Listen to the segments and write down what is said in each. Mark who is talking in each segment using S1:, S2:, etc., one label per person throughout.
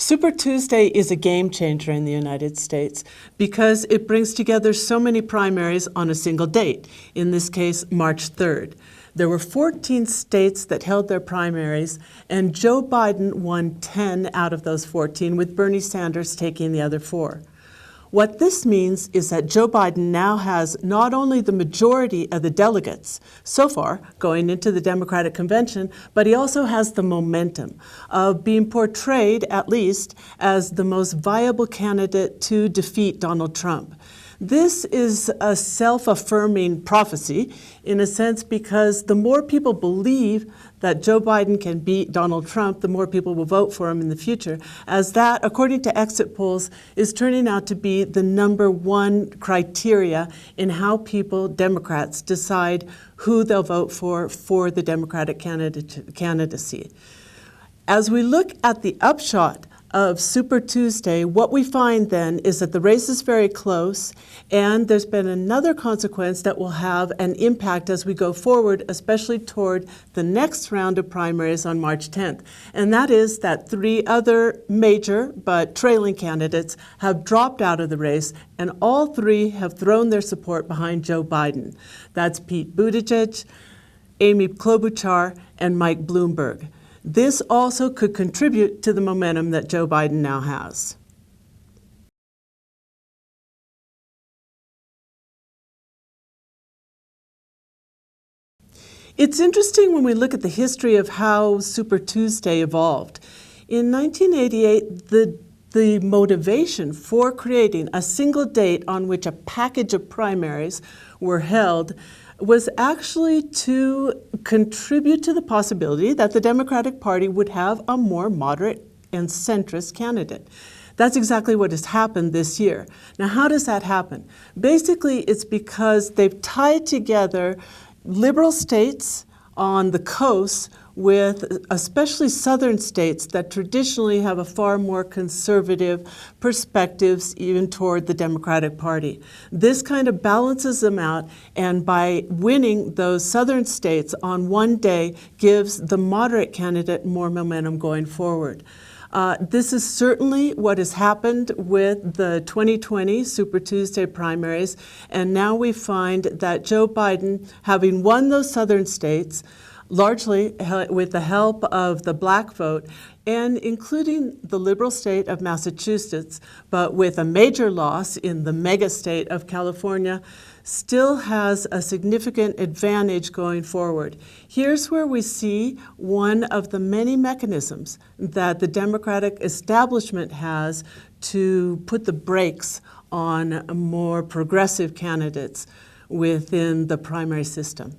S1: Super Tuesday is a game changer in the United States because it brings together so many primaries on a single date, in this case, March 3rd. There were 14 states that held their primaries, and Joe Biden won 10 out of those 14, with Bernie Sanders taking the other 4. What this means is that Joe Biden now has not only the majority of the delegates so far going into the Democratic Convention, but he also has the momentum of being portrayed, at least, as the most viable candidate to defeat Donald Trump. This is a self-affirming prophecy, in a sense, because the more people believe that Joe Biden can beat Donald Trump, the more people will vote for him in the future, as that, according to exit polls, is turning out to be the #1 criteria in how people, Democrats, decide who they'll vote for the Democratic candidacy. As we look at the upshot of Super Tuesday, what we find then is that the race is very close, and there's been another consequence that will have an impact as we go forward, especially toward the next round of primaries on March 10th. And that is that 3 other major but trailing candidates have dropped out of the race, and all 3 have thrown their support behind Joe Biden. That's Pete Buttigieg, Amy Klobuchar, and Mike Bloomberg. This also could contribute to the momentum that Joe Biden now has. It's interesting when we look at the history of how Super Tuesday evolved. In 1988, the motivation for creating a single date on which a package of primaries were held was actually to contribute to the possibility that the Democratic Party would have a more moderate and centrist candidate. That's exactly what has happened this year. Now, how does that happen? Basically, it's because they've tied together liberal states on the coast with especially southern states that traditionally have a far more conservative perspectives even toward the Democratic Party. This kind of balances them out, and by winning those southern states on one day gives the moderate candidate more momentum going forward. This is certainly what has happened with the 2020 Super Tuesday primaries, and now we find that Joe Biden, having won those southern states, largely with the help of the black vote, and including the liberal state of Massachusetts, but with a major loss in the mega state of California, still has a significant advantage going forward. Here's where we see one of the many mechanisms that the Democratic establishment has to put the brakes on more progressive candidates within the primary system.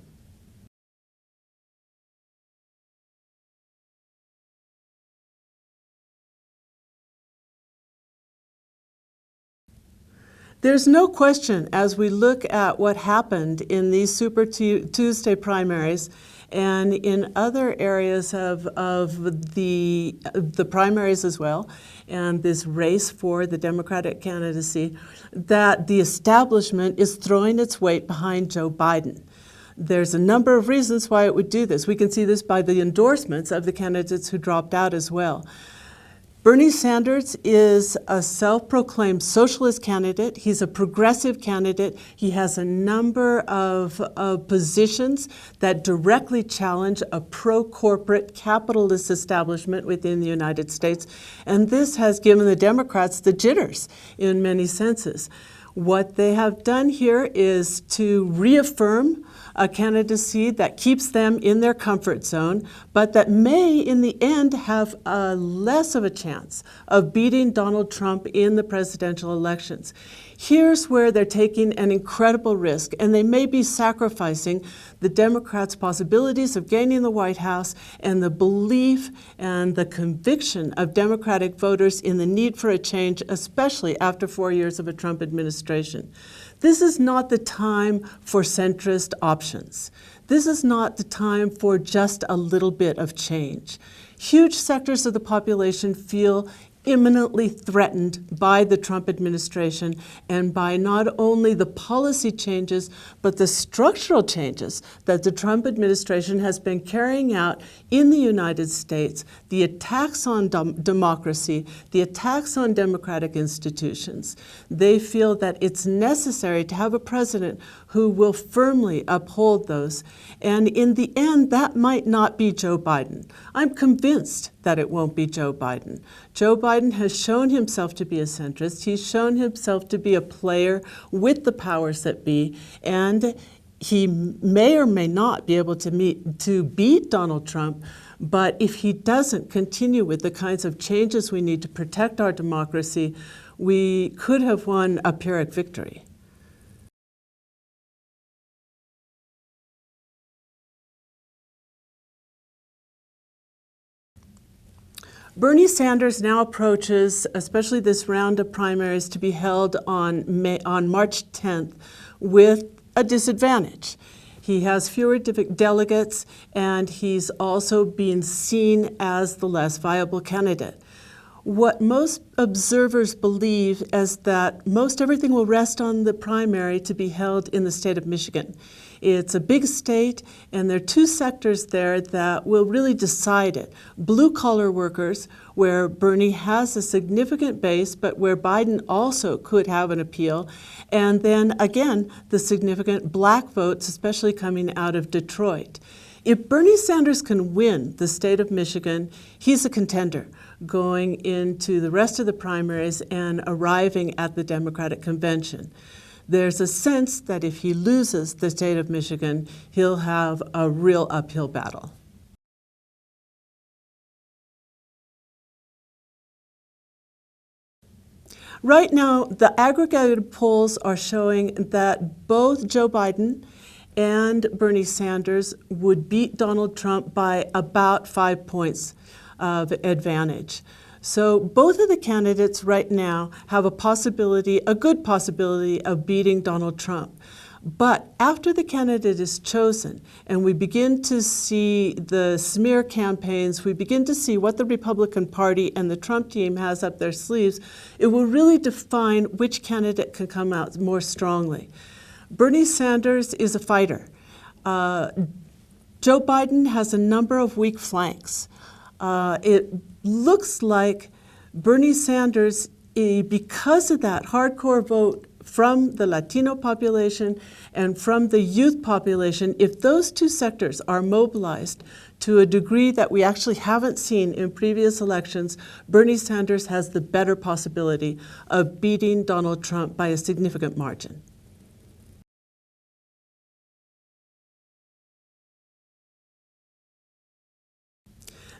S1: There's no question, as we look at what happened in these Super Tuesday primaries and in other areas of the primaries as well, and this race for the Democratic candidacy, that the establishment is throwing its weight behind Joe Biden. There's a number of reasons why it would do this. We can see this by the endorsements of the candidates who dropped out as well. Bernie Sanders is a self-proclaimed socialist candidate. He's a progressive candidate. He has a number of positions that directly challenge a pro-corporate capitalist establishment within the United States. And this has given the Democrats the jitters in many senses. What they have done here is to reaffirm a candidacy that keeps them in their comfort zone, but that may, in the end, have less of a chance of beating Donald Trump in the presidential elections. Here's where they're taking an incredible risk, and they may be sacrificing the Democrats' possibilities of gaining the White House and the belief and the conviction of Democratic voters in the need for a change, especially after 4 years of a Trump administration. This is not the time for centrist options. This is not the time for just a little bit of change. Huge sectors of the population feel imminently threatened by the Trump administration and by not only the policy changes, but the structural changes that the Trump administration has been carrying out in the United States, the attacks on democracy, the attacks on democratic institutions. They feel that it's necessary to have a president who will firmly uphold those. And in the end, that might not be Joe Biden. I'm convinced that it won't be Joe Biden. Joe Biden has shown himself to be a centrist. He's shown himself to be a player with the powers that be, and he may or may not be able to beat Donald Trump, but if he doesn't continue with the kinds of changes we need to protect our democracy, we could have won a Pyrrhic victory. Bernie Sanders now approaches, especially this round of primaries to be held on March 10th, with a disadvantage. He has fewer delegates, and he's also being seen as the less viable candidate. What most observers believe is that most everything will rest on the primary to be held in the state of Michigan. It's a big state, and there are two sectors there that will really decide it. Blue-collar workers, where Bernie has a significant base, but where Biden also could have an appeal. And then, again, the significant black votes, especially coming out of Detroit. If Bernie Sanders can win the state of Michigan, he's a contender going into the rest of the primaries and arriving at the Democratic convention. There's a sense that if he loses the state of Michigan, he'll have a real uphill battle. Right now, the aggregated polls are showing that both Joe Biden and Bernie Sanders would beat Donald Trump by about 5 points of advantage. So both of the candidates right now have a good possibility of beating Donald Trump. But after the candidate is chosen and we begin to see the smear campaigns, we begin to see what the Republican Party and the Trump team has up their sleeves, it will really define which candidate can come out more strongly. Bernie Sanders is a fighter. Joe Biden has a number of weak flanks. It looks like Bernie Sanders, because of that hardcore vote from the Latino population and from the youth population, if those two sectors are mobilized to a degree that we actually haven't seen in previous elections, Bernie Sanders has the better possibility of beating Donald Trump by a significant margin.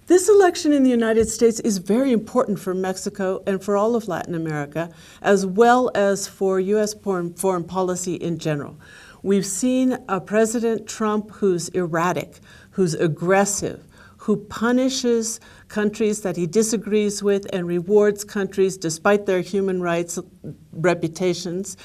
S1: This election in the United States is very important for Mexico and for all of Latin America, as well as for U.S. foreign policy in general. We've seen a President Trump who's erratic, who's aggressive, who punishes countries that he disagrees with and rewards countries, despite their human rights reputations,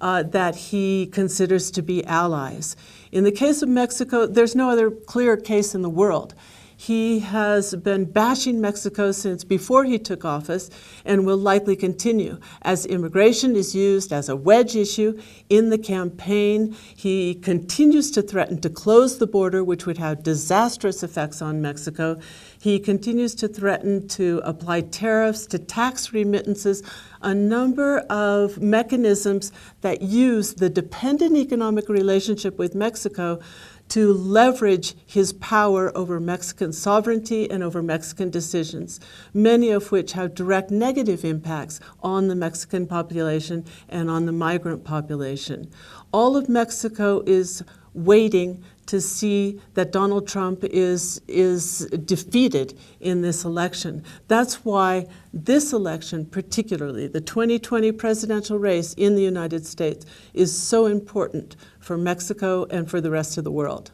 S1: that he considers to be allies. In the case of Mexico, there's no other clear case in the world. He has been bashing Mexico since before he took office and will likely continue. As immigration is used as a wedge issue in the campaign, he continues to threaten to close the border, which would have disastrous effects on Mexico. He continues to threaten to apply tariffs, to tax remittances, a number of mechanisms that use the dependent economic relationship with Mexico to leverage his power over Mexican sovereignty and over Mexican decisions, many of which have direct negative impacts on the Mexican population and on the migrant population. All of Mexico is waiting to see that Donald Trump is defeated in this election. That's why this election, particularly the 2020 presidential race in the United States, is so important for Mexico and for the rest of the world.